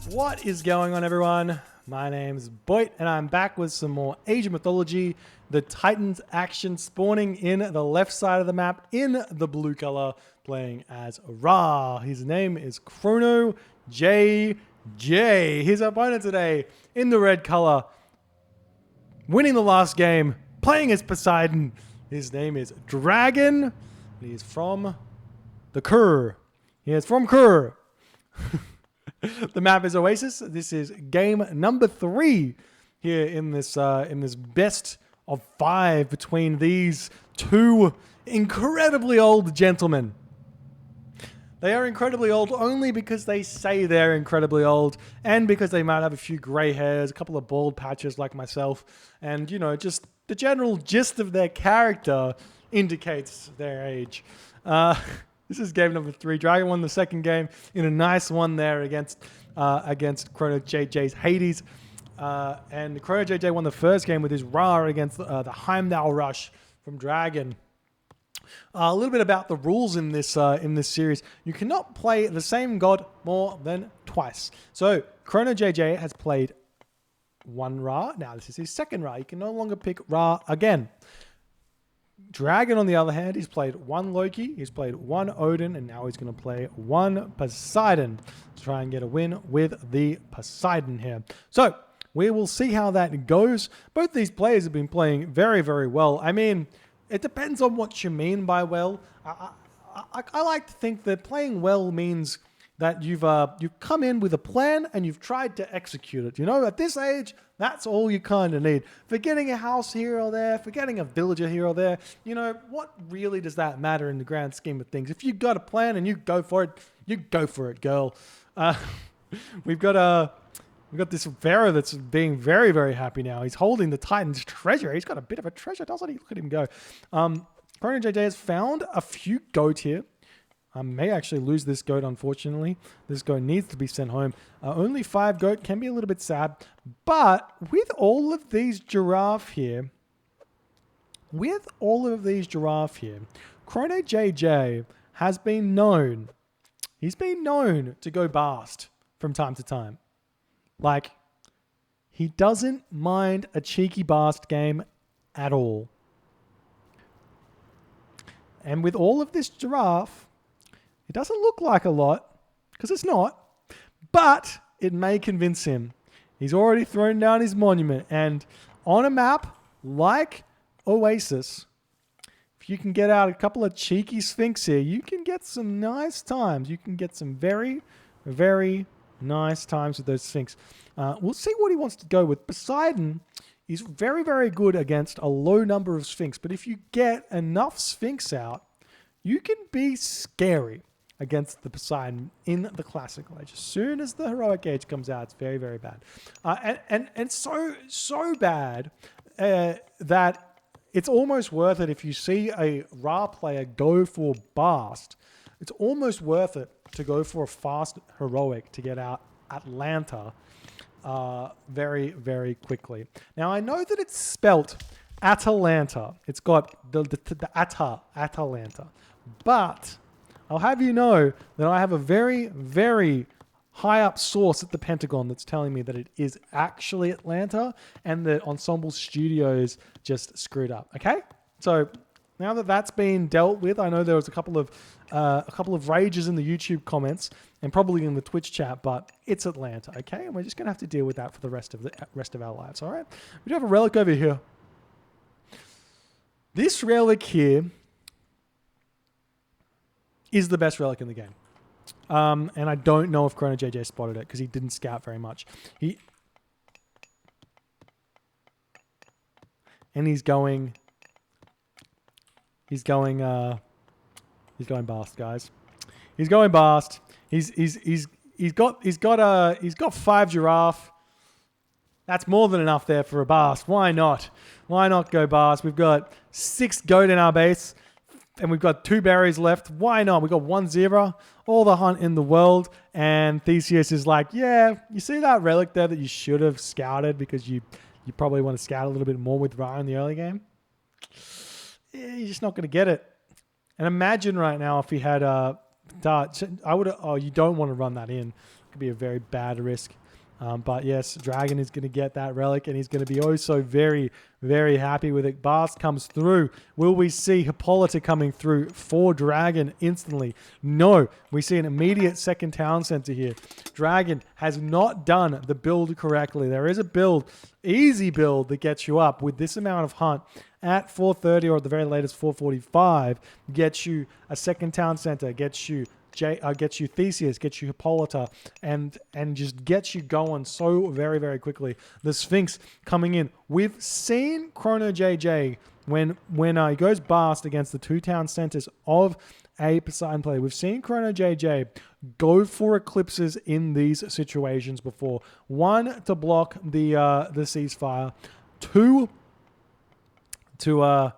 What is going on, everyone? My name's Boit, and I'm back with some more Asian mythology. The Titans action spawning in the left side of the map in the blue color, playing as Ra. His name is ChronoJJ. His opponent today in the red color, winning the last game, playing as Poseidon. His name is Dragon, and he's from the Kur. He is from Kur. The map is Oasis. This is game number 3 here in this best of 5 between these two incredibly old gentlemen. They are incredibly old only because they say they're incredibly old, and because they might have a few grey hairs, a couple of bald patches like myself, and, you know, just the general gist of their character indicates their age. This is game number 3. Dragon won the second game in a nice one there against ChronoJJ's Hades. And ChronoJJ won the first game with his Ra against the Heimdall Rush from Dragon. A little bit about the rules in this series. You cannot play the same god more than twice. So ChronoJJ has played one Ra. Now this is his second Ra. You can no longer pick Ra again. Dragon, on the other hand, he's played one Loki, he's played one Odin, and now he's going to play one Poseidon to try and get a win with the Poseidon here. So we will see how that goes. Both these players have been playing very, very well. I mean, it depends on what you mean by well. I like to think that playing well means that you've come in with a plan and you've tried to execute it. You know, at this age, that's all you kind of need. Forgetting a house here or there, forgetting a villager here or there, you know, what really does that matter in the grand scheme of things? If you've got a plan and you go for it, you go for it, girl. We've got this Pharaoh that's being very, very happy now. He's holding the Titan's treasure. He's got a bit of a treasure, doesn't he? Look at him go. ChronoJJ has found a few goat here. I may actually lose this goat, unfortunately. This goat needs to be sent home. Only 5 goat can be a little bit sad. But with all of these giraffe here, ChronoJJ has been known. He's been known to go bast from time to time. Like, he doesn't mind a cheeky bast game at all. And with all of this giraffe, it doesn't look like a lot, because it's not, but it may convince him. He's already thrown down his monument, and on a map like Oasis, if you can get out a couple of cheeky Sphinx here, you can get some nice times. You can get some very, very nice times with those Sphinx. We'll see what he wants to go with. Poseidon is very, very good against a low number of Sphinx, but if you get enough Sphinx out, you can be scary against the Poseidon in the classical age. As soon as the heroic age comes out, it's very, very bad. And so bad that it's almost worth it if you see a Ra player go for Bast. It's almost worth it to go for a fast heroic to get out Atlanta very, very quickly. Now, I know that it's spelt Atalanta. It's got the Atalanta. But I'll have you know that I have a very, very high up source at the Pentagon that's telling me that it is actually Atlanta and that Ensemble Studios just screwed up. Okay? So now that that's been dealt with, I know there was a couple of rages in the YouTube comments and probably in the Twitch chat, but it's Atlanta, okay? And we're just going to have to deal with that for the rest of our lives, all right? We do have a relic over here. This relic here is the best relic in the game. And I don't know if ChronoJJ spotted it because he didn't scout very much. He's going bast, guys. He's going bast. He's got 5 giraffe. That's more than enough there for a bast. Why not? Why not go bast? We've got 6 goat in our base. And we've got 2 berries left. Why not? We've got 1 zebra, all the hunt in the world. And Theseus is like, yeah, you see that relic there that you should have scouted because you probably want to scout a little bit more with Ra in the early game? Yeah, you're just not going to get it. And imagine right now if he had I would. Oh, you don't want to run that in. It could be a very bad risk. But yes, Dragon is going to get that relic, and he's going to be oh so very, very happy with it. Bast comes through. Will we see Hippolyta coming through for Dragon instantly? No. We see an immediate second town center here. Dragon has not done the build correctly. There is a build, easy build, that gets you up with this amount of hunt at 430 or at the very latest 445. Gets you a second town center, gets you Theseus, gets you Hippolyta, and just gets you going so very, very quickly. The Sphinx coming in. We've seen ChronoJJ when he goes Bast against the two town centers of a Poseidon player. We've seen ChronoJJ go for eclipses in these situations before. One, to block the ceasefire. Two, to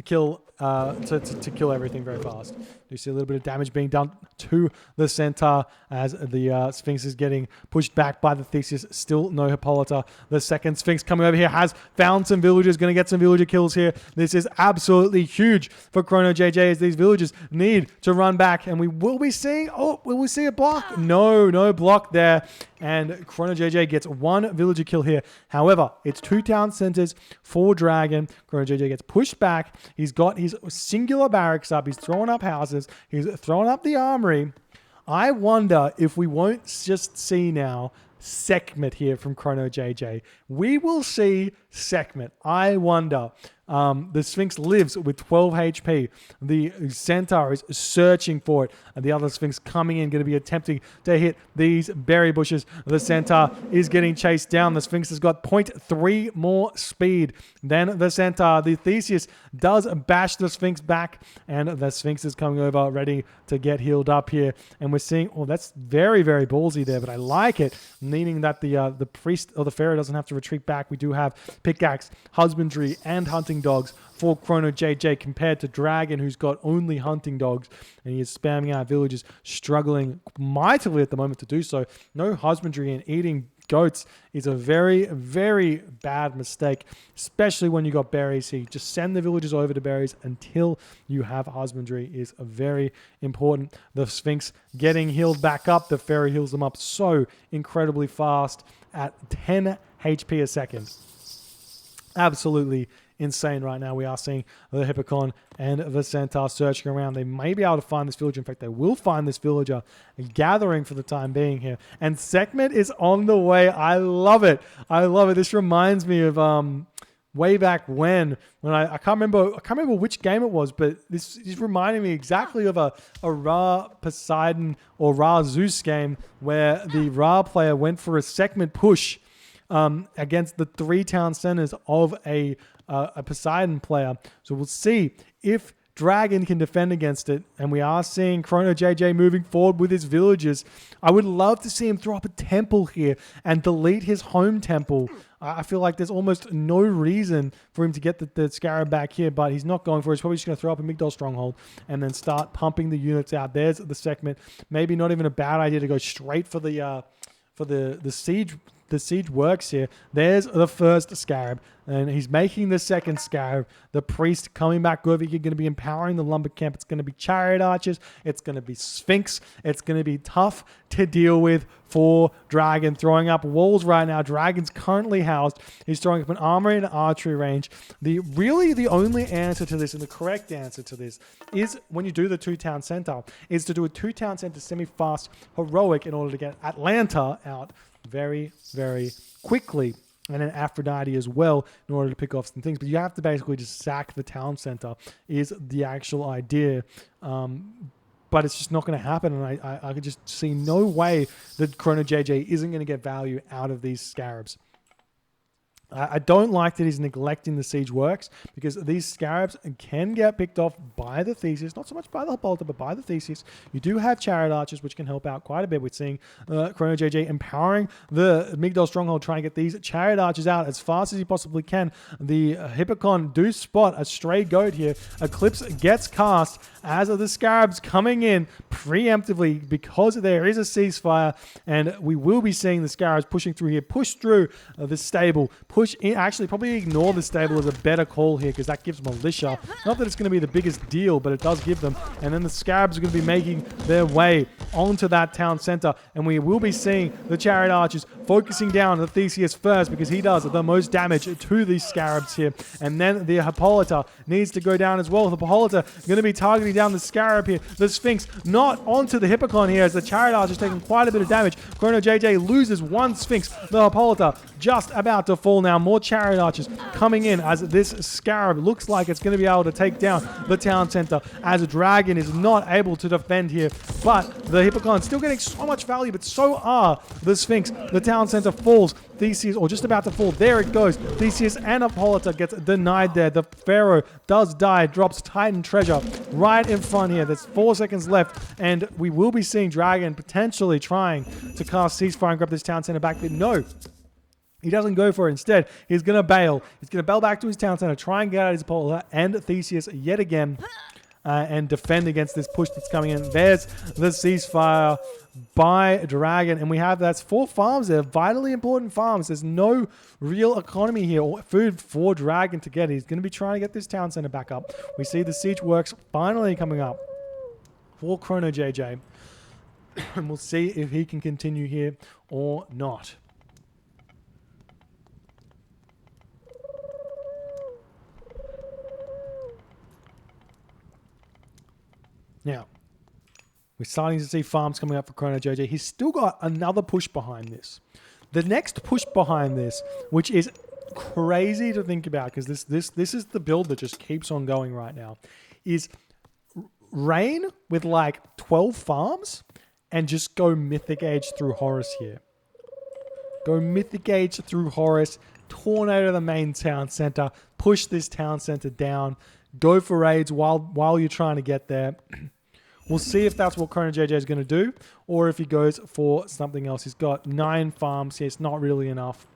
kill everything very fast. You see a little bit of damage being done to the centaur as the Sphinx is getting pushed back by the Theseus. Still no Hippolyta. The second Sphinx coming over here has found some villagers, going to get some villager kills here. This is absolutely huge for ChronoJJ as these villagers need to run back. And will we see a block? No block there. And ChronoJJ gets one villager kill here. However, it's two town centers for Dragon. ChronoJJ gets pushed back. He's got his singular barracks up. He's throwing up houses. He's throwing up the armory. I wonder if we won't just see now Sekhmet here from ChronoJJ. We will see Sekhmet. I wonder. The Sphinx lives with 12 HP. The Centaur is searching for it. And the other Sphinx coming in, going to be attempting to hit these berry bushes. The Centaur is getting chased down. The Sphinx has got 0.3 more speed than the Centaur. The Theseus does bash the Sphinx back. And the Sphinx is coming over, ready to get healed up here. And we're seeing, oh, that's very, very ballsy there. But I like it, meaning that the priest or the pharaoh doesn't have to retreat back. We do have pickaxe, husbandry, and hunting dogs for ChronoJJ compared to Dragon, who's got only hunting dogs, and he is spamming out villages, struggling mightily at the moment to do so. No husbandry, and eating goats is a very, very bad mistake, especially when you got berries here. Just send the villagers over to berries until you have husbandry is very important. The Sphinx getting healed back up. The Pharaoh heals them up so incredibly fast at 10 HP a second. Absolutely insane right now. We are seeing the Hippocon and the Centaur searching around. They may be able to find this villager. In fact, they will find this villager, gathering for the time being here. And Sekhmet is on the way. I love it. I love it. This reminds me of way back when I can't remember which game it was, but this is reminding me exactly of a Ra Poseidon or Ra Zeus game where the Ra player went for a Sekhmet push against the three town centers of a Poseidon player. So we'll see if Dragon can defend against it. And we are seeing ChronoJJ moving forward with his villagers. I would love to see him throw up a temple here and delete his home temple. I feel like there's almost no reason for him to get the Scarab back here, but he's not going for it. He's probably just going to throw up a Migdol Stronghold and then start pumping the units out. There's the Sekhmet. Maybe not even a bad idea to go straight for the siege. The siege works here. There's the first Scarab, and he's making the second Scarab. The priest coming back over here, going to be empowering the lumber camp. It's going to be chariot archers. It's going to be Sphinx. It's going to be tough to deal with for Dragon. Throwing up walls right now. Dragon's currently housed. He's throwing up an armory and an archery range. The only answer to this, and the correct answer to this, is when you do the two-town centaur, is to do a two-town centaur semi-fast heroic in order to get Atlanta out very, very quickly, and then Aphrodite as well in order to pick off some things. But you have to basically just sack the town center is the actual idea. But it's just not going to happen, and I could just see no way that ChronoJJ isn't going to get value out of these Scarabs. I don't like that he's neglecting the siege works, because these Scarabs can get picked off by the Theseus, not so much by the Hippolyta, but by the Theseus. You do have chariot archers, which can help out quite a bit. We're seeing ChronoJJ empowering the Migdol Stronghold, trying to get these chariot archers out as fast as he possibly can. The Hippocon do spot a stray goat here. Eclipse gets cast as the Scarabs coming in preemptively because there is a ceasefire, and we will be seeing the Scarabs pushing through here, push through the stable, push in. Actually, probably ignore the stable as a better call here because that gives militia. Not that it's going to be the biggest deal, but it does give them. And then the Scarabs are going to be making their way onto that town center. And we will be seeing the Chariot Archers focusing down the Theseus first because he does the most damage to these Scarabs here. And then the Hippolyta needs to go down as well. The Hippolyta going to be targeting down the Scarab here. The Sphinx not onto the Hippocon here as the Chariot Archers taking quite a bit of damage. ChronoJJ loses one Sphinx. The Hippolyta just about to fall now. More Chariot Archers coming in as this Scarab looks like it's going to be able to take down the town center as a Dragon is not able to defend here. But the Hippocon still getting so much value, but so are the Sphinx. The town center falls. Theseus, or just about to fall. There it goes. Theseus and Hippolyta gets denied there. The Pharaoh does die, drops Titan treasure right in front here. There's 4 seconds left, and we will be seeing Dragon potentially trying to cast Ceasefire and grab this town center back, but no. He doesn't go for it. Instead, he's going to bail. He's going to bail back to his town center, try and get out his Hippolyta and Theseus yet again, and defend against this push that's coming in. There's the Ceasefire by Dragon, and we have that's 4 farms there, vitally important farms. There's no real economy here or food for Dragon to get. He's going to be trying to get this town center back up. We see the siege works finally coming up for ChronoJJ, and we'll see if he can continue here or not. Now, we're starting to see farms coming up for ChronoJJ. He's still got another push behind this. The next push behind this, which is crazy to think about because this is the build that just keeps on going right now, is Rain with like 12 farms and just go Mythic Age through Horus here. Go Mythic Age through Horus, tornado the main town center, push this town center down, go for raids while you're trying to get there. We'll see if that's what ChronoJJ is going to do or if he goes for something else. He's got 9 farms here. It's not really enough.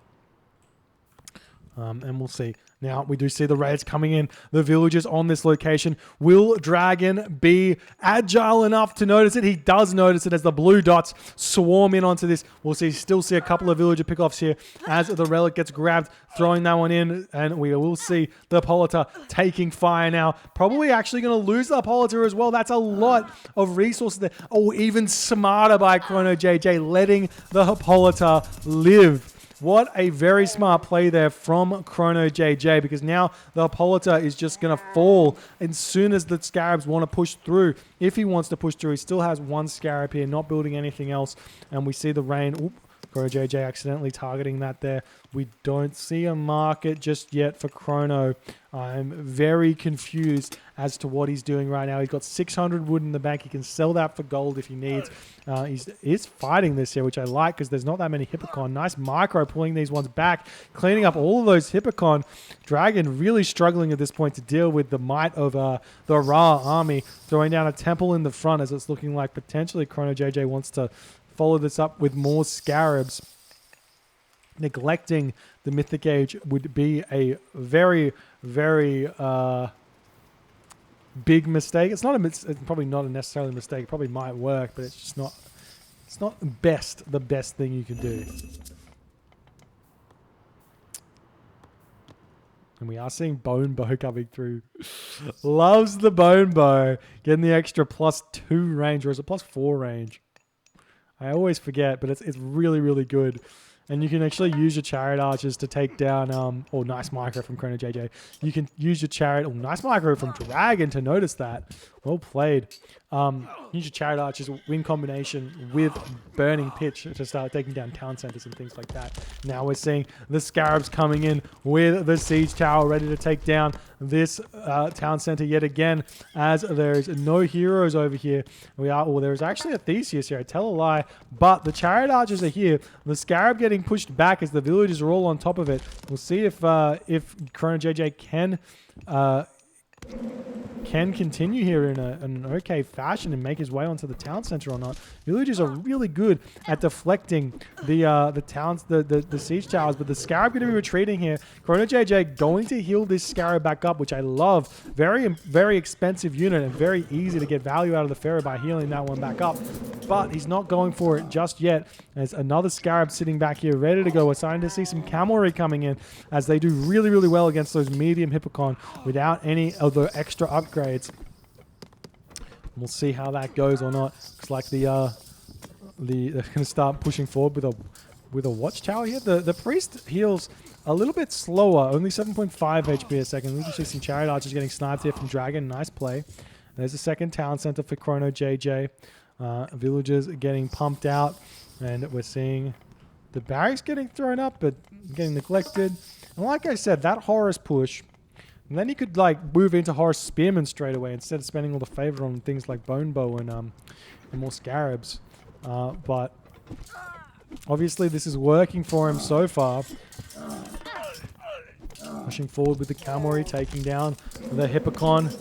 And we'll see. Now, we do see the raids coming in. The villagers on this location. Will Dragon be agile enough to notice it? He does notice it as the blue dots swarm in onto this. We'll still see a couple of villager pickoffs here as the relic gets grabbed, throwing that one in. And we will see the Hippolyta taking fire now. Probably actually going to lose the Hippolyta as well. That's a lot of resources there. Oh, even smarter by ChronoJJ, letting the Hippolyta live. What a very smart play there from ChronoJJ, because now the Hippolyta is just going to fall as soon as the Scarabs want to push through. If he wants to push through, he still has 1 Scarab here, not building anything else. And we see the rain. Oop, ChronoJJ accidentally targeting that there. We don't see a market just yet for Chrono. I'm very confused as to what he's doing right now. He's got 600 wood in the bank. He can sell that for gold if he needs. He's fighting this here, which I like because there's not that many Hippocon. Nice micro pulling these ones back, cleaning up all of those Hippocon. Dragon really struggling at this point to deal with the might of the Ra army, throwing down a temple in the front as it's looking like potentially ChronoJJ wants to follow this up with more Scarabs. Neglecting the Mythic Age would be a very, very big mistake. It's probably not a necessarily mistake. It probably might work, but it's just not. It's not the best thing you can do. And we are seeing Bone Bow coming through. Loves the Bone Bow. Getting the extra +2 range, or is it +4 range? I always forget, but it's really, really good. And you can actually use your Chariot Archers to take down, nice micro from ChronoJJ. You can use your Chariot, nice micro from Dragon to notice that. Well played. Use your Chariot Archers in combination with Burning Pitch to start taking down town centers and things like that. Now we're seeing the Scarabs coming in with the Siege Tower ready to take down this town center yet again, as there's no heroes over here. There's actually a Theseus here, I tell a lie, but the Chariot Archers are here. The Scarab getting pushed back as the villagers are all on top of it. We'll see if ChronoJJ can can continue here in an okay fashion and make his way onto the town center or not. Villagers are really good at deflecting the siege towers, but the Scarab going to be retreating here. ChronoJJ going to heal this Scarab back up, which I love. Very, very expensive unit and very easy to get value out of the Pharaoh by healing that one back up. But he's not going for it just yet. There's another Scarab sitting back here ready to go. We're starting to see some cavalry coming in as they do really, really well against those medium Hippocon without any of the extra upgrades. We'll see how that goes or not. Looks like they're going to start pushing forward with a watchtower here. The priest heals a little bit slower, only 7.5 HP a second. We can see some chariot archers getting sniped here from Dragon. Nice play. There's a second town center for ChronoJJ. Villagers getting pumped out, and we're seeing the barracks getting thrown up, but getting neglected. And like I said, that Horus push, and then you could like move into Horus Spearman straight away instead of spending all the favor on things like Bone Bow and more Scarabs. But obviously this is working for him so far. Pushing forward with the cavalry, taking down the Hippocon.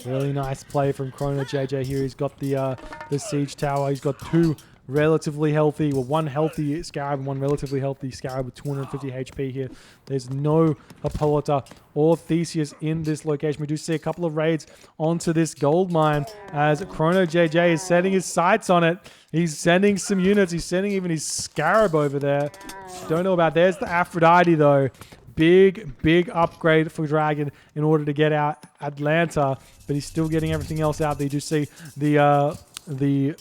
Really nice play from ChronoJJ here. He's got the siege tower. He's got two relatively healthy, well, one healthy Scarab and one relatively healthy Scarab with 250 HP here. There's no Hippolyta or Theseus in this location. We do see a couple of raids onto this gold mine as ChronoJJ is setting his sights on it. He's sending some units. He's sending even his Scarab over there. Don't know about. There's the Aphrodite though. Big upgrade for Dragon in order to get out Atlanta, but he's still getting everything else out there. You do see the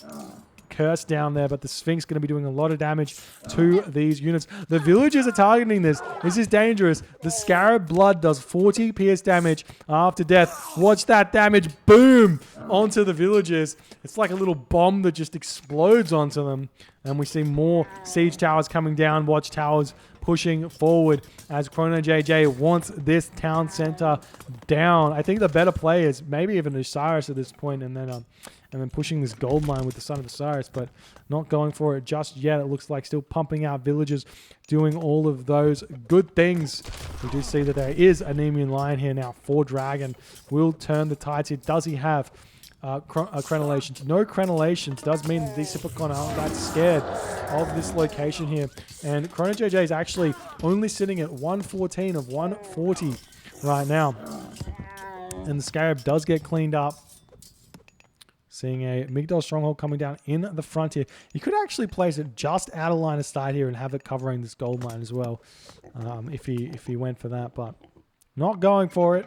curse down there, but the Sphinx going to be doing a lot of damage to these units. The villagers are targeting this. This is dangerous. The Scarab Blood does 40 pierce damage after death. Watch that damage. Boom! Onto the villagers. It's like a little bomb that just explodes onto them. And we see more siege towers coming down, watch towers pushing forward as ChronoJJ wants this town center down. I think the better play is maybe even Osiris at this point, and then pushing this gold mine with the Son of Osiris, but not going for it just yet. It looks like still pumping out villagers, doing all of those good things. We do see that there is a Nemean Lion here now for Dragon. Will turn the tides here. Does he have crenellations? No crenellations does mean that these Hippocon aren't that scared of this location here. And ChronoJJ is actually only sitting at 114 of 140 right now. And the Scarab does get cleaned up. Seeing a Migdol Stronghold coming down in the front here. You could actually place it just out of line of sight here and have it covering this gold mine as well, if he went for that, but not going for it.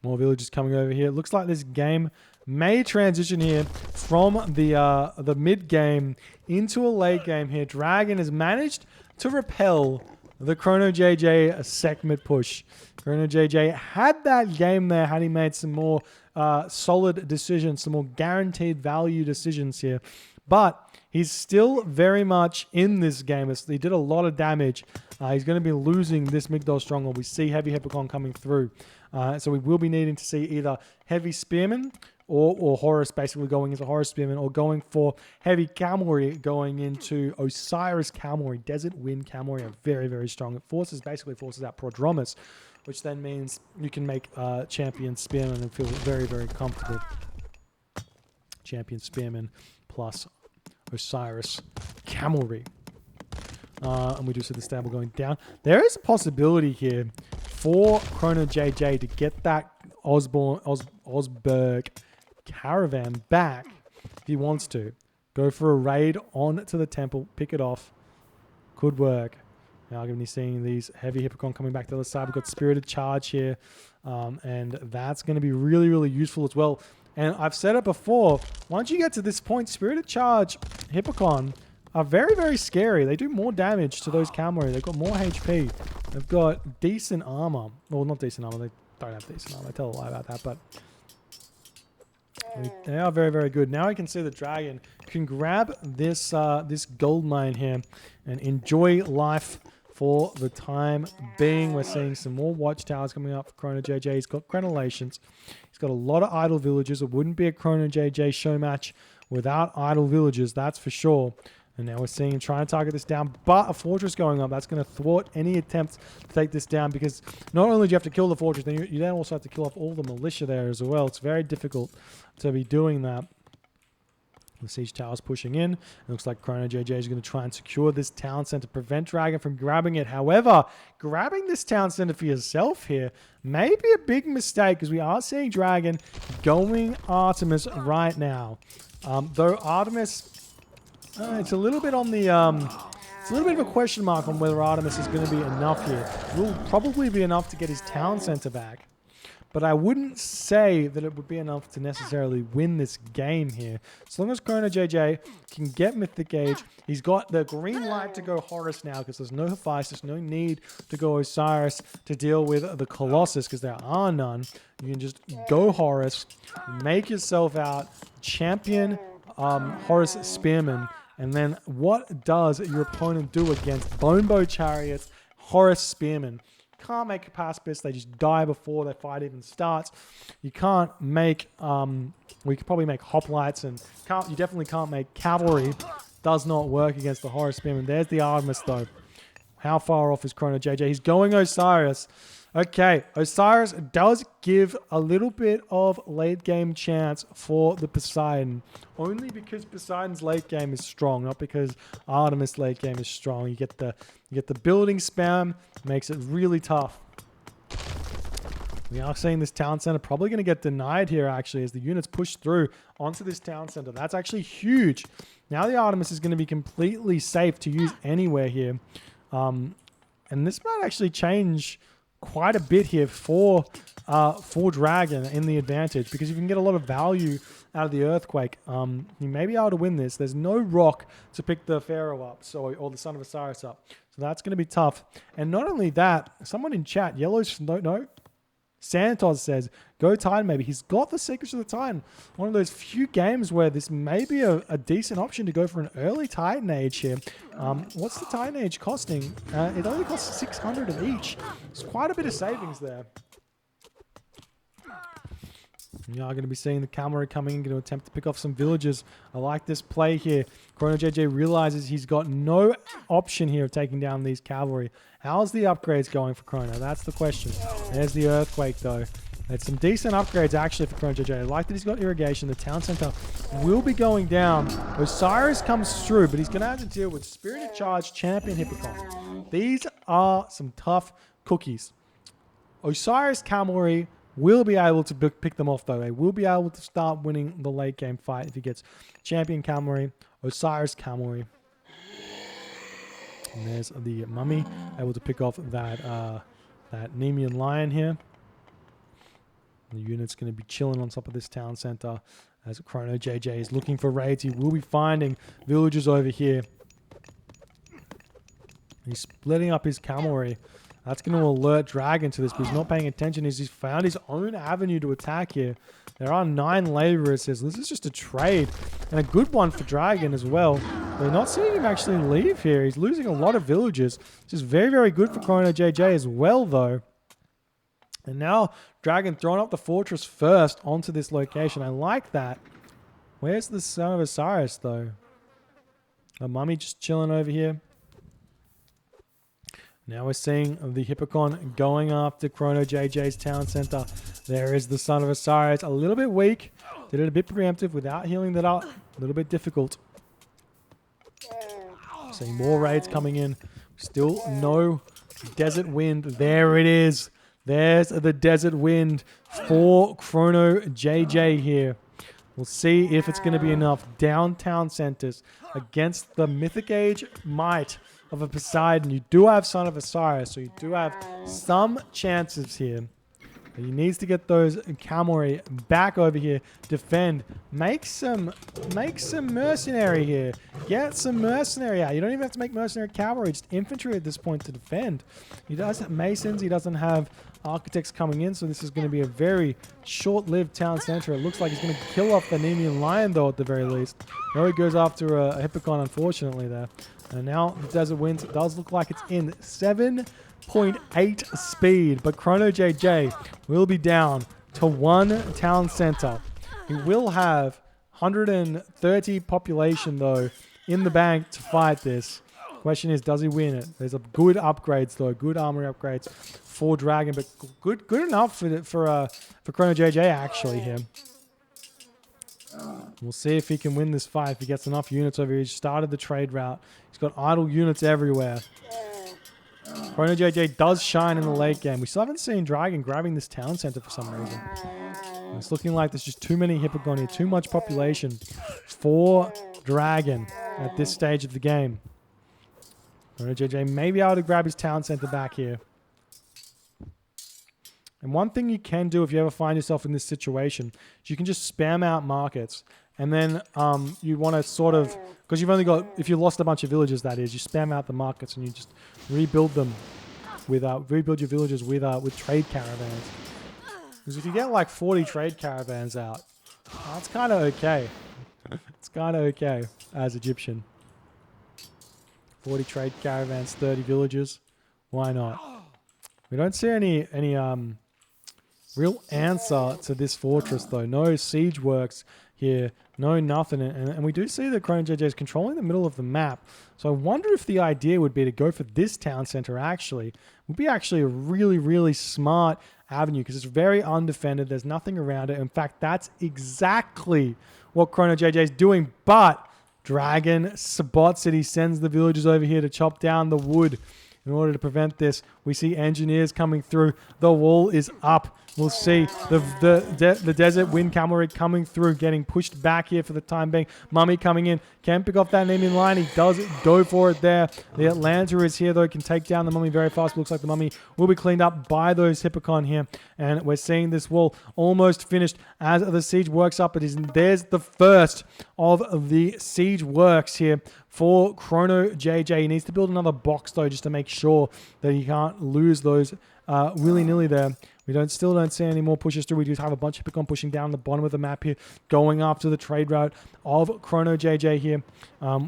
More villagers coming over here. It looks like this game may transition here from the mid game into a late game here. Dragon has managed to repel the ChronoJJ Sekhmet push. ChronoJJ had that game there had he made some more solid decisions, some more guaranteed value decisions here. But he's still very much in this game. He did a lot of damage. He's going to be losing this Migdol Stronghold. We see Heavy Hippocon coming through. So we will be needing to see either Heavy Spearman or Horus basically going into Horus Spearman, or going for Heavy Cavalry going into Osiris Cavalry. Desert Wind Cavalry are very, very strong. It basically forces out Prodromus, which then means you can make Champion Spearman and feel very, very comfortable. Champion Spearman plus Osiris Cavalry. And we do see the stable going down. There is a possibility here for ChronoJJ to get that Osberg caravan back if he wants to. Go for a raid on to the temple, pick it off. Could work. Now I'm going to be seeing these Heavy Hippocon coming back to the other side. We've got Spirited Charge here, and that's going to be really, really useful as well. And I've said it before, once you get to this point, Spirited Charge Hippocon are very, very scary. They do more damage to those cavalry. They've got more HP. They've got decent armor. Well, not decent armor. They don't have decent armor. I tell a lie about that, but they are very, very good. Now I can see the Dragon can grab this this gold mine here and enjoy life for the time being. We're seeing some more watchtowers coming up for ChronoJJ. He's got crenellations. He's got a lot of idle villagers. It wouldn't be a ChronoJJ show match without idle villagers, that's for sure. And now we're seeing him trying to target this down, but a fortress going up. That's going to thwart any attempt to take this down, because not only do you have to kill the fortress, then you then also have to kill off all the militia there as well. It's very difficult to be doing that. The siege tower's pushing in. It looks like ChronoJJ is going to try and secure this town center, prevent Dragon from grabbing it. However, grabbing this town center for yourself here may be a big mistake, because we are seeing Dragon going Artemis right now. Though Artemis, it's a little bit on the it's a little bit of a question mark on whether Artemis is going to be enough here. It will probably be enough to get his town center back, but I wouldn't say that it would be enough to necessarily win this game here. As long as ChronoJJ can get Mythic Age, he's got the green light to go Horus now, because there's no Hephaestus, no need to go Osiris to deal with the Colossus, because there are none. You can just go Horus, make yourself out, champion Horus Spearman, and then what does your opponent do against Bonebow Chariots, Horus Spearman? Can't make a pacifist. They just die before the fight even starts. You can't make we could probably make hoplites, and you definitely can't make cavalry. Does not work against the Horus Spearman. There's the Artemis though. How far off is ChronoJJ? He's going Osiris. Okay, Osiris does give a little bit of late game chance for the Poseidon, only because Poseidon's late game is strong, not because Artemis late game is strong. You get the building spam, makes it really tough. We are seeing this town center probably going to get denied here, actually, as the units push through onto this town center. That's actually huge. Now the Artemis is going to be completely safe to use anywhere here. And this might actually change quite a bit here for Dragon in the advantage, because if you can get a lot of value out of the Earthquake, you may be able to win this. There's no rock to pick the Pharaoh up, or the Son of Osiris up. So that's going to be tough. And not only that, someone in chat, Santos says, go Titan maybe. He's got the Secrets of the Titan. One of those few games where this may be a decent option to go for an early Titan Age here. What's the Titan Age costing? It only costs 600 of each. It's quite a bit of savings there. You are going to be seeing the cavalry coming in, going to attempt to pick off some villages. I like this play here. ChronoJJ realizes he's got no option here of taking down these cavalry. How's the upgrades going for Chrono? That's the question. There's the Earthquake, though. It's some decent upgrades, actually, for ChronoJJ. I like that he's got irrigation. The town center will be going down. Osiris comes through, but he's going to have to deal with Spirited Charge, Champion Hippocon. These are some tough cookies. Osiris cavalry will be able to pick them off, though. They will be able to start winning the late game fight if he gets Champion Cavalry, Osiris Cavalry. And there's the Mummy, able to pick off that Nemean Lion here. The unit's going to be chilling on top of this town center as ChronoJJ is looking for raids. He will be finding villagers over here. He's splitting up his cavalry. That's going to alert Dragon to this, but he's not paying attention. He's found his own avenue to attack here. There are 9 laborers here, so this is just a trade, and a good one for Dragon as well. We're not seeing him actually leave here. He's losing a lot of villagers, which is very, very good for ChronoJJ as well, though. And now Dragon throwing up the fortress first onto this location. I like that. Where's the Son of Osiris, though? The Mummy just chilling over here. Now we're seeing the Hippocon going after ChronoJJ's town center. There is the Son of Osiris. A little bit weak. Did it a bit preemptive without healing that up. A little bit difficult. Seeing more raids coming in. Still no Desert Wind. There it is. There's the Desert Wind for ChronoJJ here. We'll see if it's going to be enough. Downtown centers against the Mythic Age might of a Poseidon. You do have Son of Osiris, so you do have some chances here. But he needs to get those cavalry back over here. Defend. Make some mercenary here. Get some mercenary out. You don't even have to make mercenary cavalry. Just infantry at this point to defend. He does have masons. He doesn't have architects coming in, so this is going to be a very short-lived town center. It looks like he's going to kill off the Nemean Lion, though, at the very least. No, he goes after a Hippocon, unfortunately, there. And now the Desert Winds, it does look like it's in 7.8 speed, but ChronoJJ will be down to 1 town center. He will have 130 population, though, in the bank to fight this. Question is, does he win it? There's a good upgrades though, good armory upgrades for Dragon, but good enough for ChronoJJ actually here. We'll see if he can win this fight, if he gets enough units over here. He's started the trade route. He's got idle units everywhere. ChronoJJ does shine in the late game. We still haven't seen Dragon grabbing this town center for some reason. It's looking like there's just too many Hippocon here, too much population for Dragon at this stage of the game. ChronoJJ may be able to grab his town center back here. And one thing you can do if you ever find yourself in this situation is you can just spam out markets. And then you want to sort of, because you've only got, if you lost a bunch of villages, that is, you spam out the markets and you just rebuild them with, rebuild your villages with trade caravans. Because if you get like 40 trade caravans out, that's kind of okay. It's kind of okay as Egyptian. 40 trade caravans, 30 villages. Why not? We don't see any real answer to this fortress though. No siege works here. No nothing. And we do see that ChronoJJ is controlling the middle of the map. So I wonder if the idea would be to go for this town center actually. Would be actually a really, really smart avenue because it's very undefended. There's nothing around it. In fact, that's exactly what ChronoJJ is doing. But Dragon spots it. He sends the villagers over here to chop down the wood in order to prevent this. We see engineers coming through. The wall is up. We'll see the desert wind cavalry coming through, getting pushed back here for the time being. Mummy coming in. Can pick off that enemy line. He does go for it there. The Atlanta is here, though. Can take down the Mummy very fast. Looks like the Mummy will be cleaned up by those Hippocon here. And we're seeing this wall almost finished as the siege works up. There's the first of the siege works here for ChronoJJ. He needs to build another box, though, just to make sure that he can't lose those willy-nilly there. We still don't see any more pushes through. We do have a bunch of Hippocon pushing down the bottom of the map here, going after the trade route of ChronoJJ here.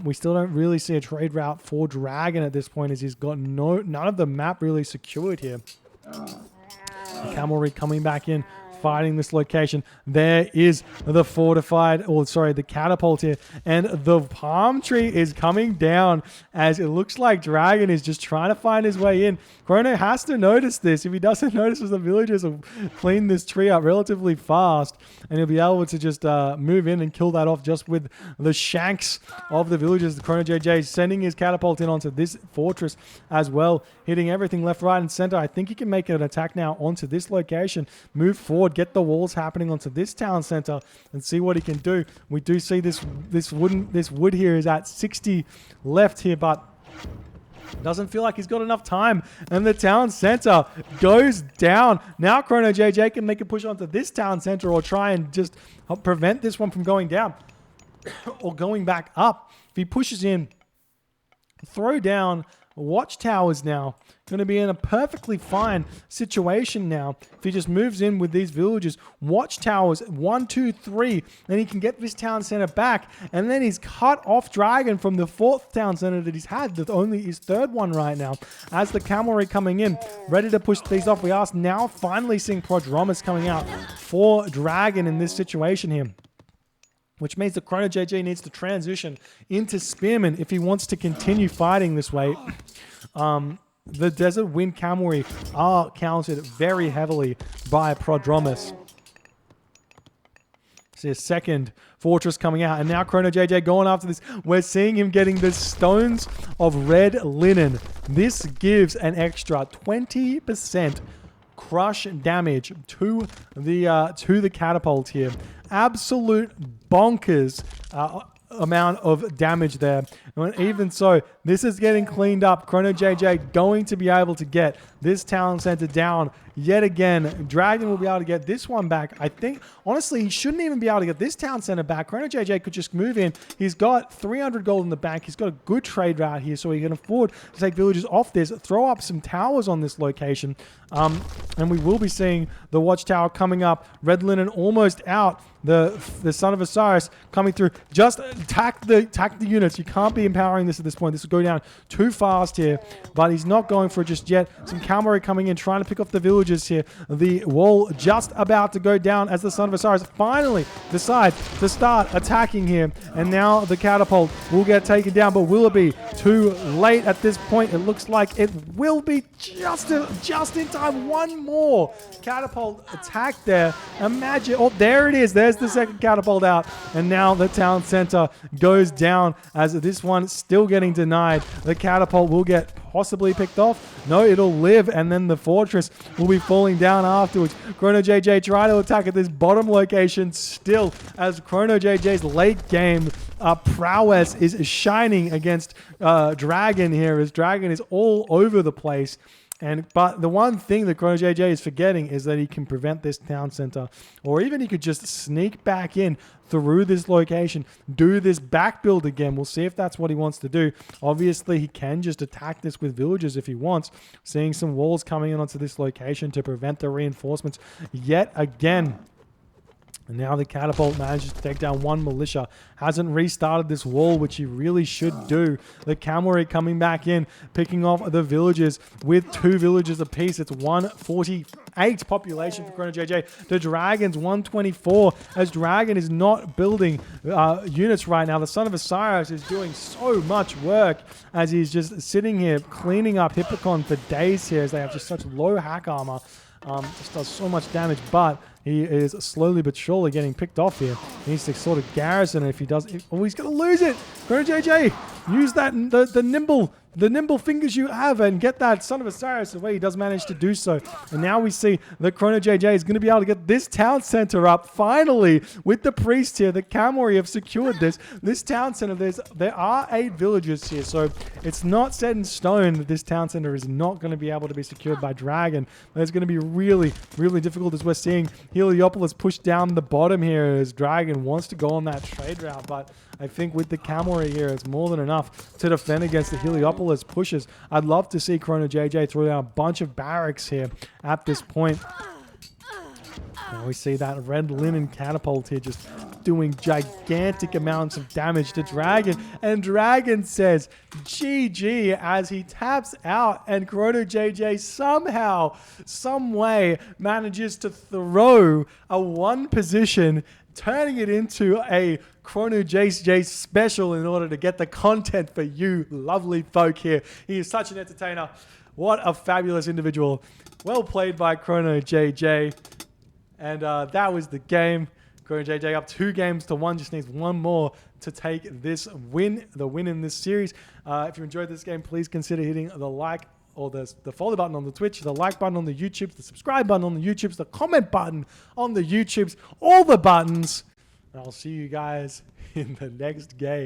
We still don't really see a trade route for Dragon at this point, as he's got none of the map really secured here. The cavalry coming back in, fighting this location. There is the the catapult here, and the palm tree is coming down as it looks like Dragon is just trying to find his way in. Chrono has to notice this. If he doesn't notice, the villagers will clean this tree up relatively fast, and he'll be able to just move in and kill that off just with the shanks of the villagers. The ChronoJJ is sending his catapult in onto this fortress as well, hitting everything left, right, and center. I think he can make an attack now onto this location, move forward, get the walls happening onto this town center, and see what he can do. We do see this wood here is at 60 left here, but doesn't feel like he's got enough time, and the town center goes down. Now ChronoJJ can make a push onto this town center or try and just prevent this one from going down or going back up. If he pushes in, throw down watchtowers now. Going to be in a perfectly fine situation now. If he just moves in with these villagers, watchtowers 1, 2, 3, then he can get this town center back, and then he's cut off Dragon from the 4th town center that he's had, that's only his 3rd one right now. As the cavalry coming in, ready to push these off, we are now finally seeing Prodromus coming out for Dragon in this situation here, which means that ChronoJJ needs to transition into Spearman if he wants to continue fighting this way. The Desert Wind Cavalry are countered very heavily by Prodromus. See a second fortress coming out, and now ChronoJJ going after this. We're seeing him getting the Stones of Red Linen. This gives an extra 20% crush damage to the catapult here. Absolute bonkers amount of damage there. And even so, this is getting cleaned up. ChronoJJ going to be able to get this town center down yet again. Dragon will be able to get this one back. I think, honestly, he shouldn't even be able to get this town center back. ChronoJJ could just move in. He's got 300 gold in the bank. He's got a good trade route here, so he can afford to take villagers off this, throw up some towers on this location. And we will be seeing the watchtower coming up. Red Linen almost out. The son of Osiris coming through, just attack the units. You can't be empowering this at this point. This will go down too fast here, but he's not going for it just yet. Some cavalry coming in, trying to pick off the villagers here. The wall just about to go down as the Son of Osiris finally decide to start attacking here. And now the catapult will get taken down, but will it be too late at this point? It looks like it will be just in time. One more catapult attack there. Imagine, oh, there it is. There's the second catapult out. And now the town center goes down as this one still getting denied. The catapult will get possibly picked off. No, it'll live, and then the fortress will be falling down afterwards. ChronoJJ try to attack at this bottom location still, as ChronoJJ's late game prowess is shining against Dragon here, as Dragon is all over the place. But the one thing that ChronoJJ is forgetting is that he can prevent this town center, or even he could just sneak back in through this location, do this back build again. We'll see if that's what he wants to do. Obviously, he can just attack this with villagers if he wants. Seeing some walls coming in onto this location to prevent the reinforcements yet again. And now the catapult manages to take down one militia. Hasn't restarted this wall, which he really should do. The cavalry coming back in, picking off the villagers with 2 villagers apiece. It's 148 population for ChronoJJ. The Dragon's 124, as Dragon is not building units right now. The Son of Osiris is doing so much work as he's just sitting here cleaning up Hippocon for days here, as they have just such low hack armor. Just does so much damage, but he is slowly but surely getting picked off here. He needs to sort of garrison it. If he does, oh, he's going to lose it. ChronoJJ, use that the nimble fingers you have and get that Son of Osiris the way he does manage to do so. And now we see that ChronoJJ is going to be able to get this town center up finally with the priest here. The cavalry have secured this town center. There are 8 villagers here, so it's not set in stone that this town center is not going to be able to be secured by Dragon. But it's going to be really, really difficult, as we're seeing Heliopolis push down the bottom here as Dragon wants to go on that trade route. But I think with the cavalry here, it's more than enough to defend against the Heliopolis pushes. I'd love to see ChronoJJ throw down a bunch of barracks here at this point. Now we see that red linen catapult here just doing gigantic amounts of damage to Dragon. And Dragon says GG as he taps out, and ChronoJJ somehow, some way manages to throw a 1 position, turning it into a ChronoJJ special in order to get the content for you lovely folk here. He is such an entertainer. What a fabulous individual. Well played by ChronoJJ. And that was the game. ChronoJJ up 2 games to 1. Just needs 1 more to take this win, the win in this series. If you enjoyed this game, please consider hitting the like or the follow button on the Twitch, the like button on the YouTube, the subscribe button on the YouTube, the comment button on the YouTubes, all the buttons. And I'll see you guys in the next game.